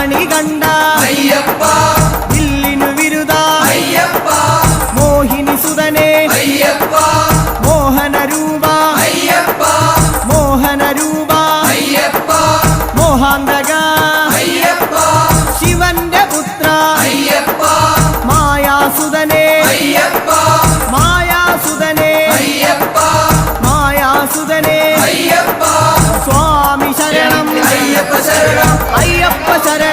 കണി കണ്ട അയ്യപ്പ ദില്ലിനു വിരുദ അയ്യപ്പ മോഹിനി സുതനെ അയ്യപ്പ മോഹന രൂപ അയ്യപ്പ മോഹന രൂപ അയ്യപ്പ മോഹാന്തക അയ്യപ്പ ശിവന്റെ പുത്ര അയ്യപ്പ മായാസുതനെ അയ്യപ്പ മായാസുതനെ അയ്യപ്പ മായാസുതനെ അയ്യപ്പ സ്വാമി ശരണം അയ്യപ്പ ശരണം അയ്യപ്പ ശരണം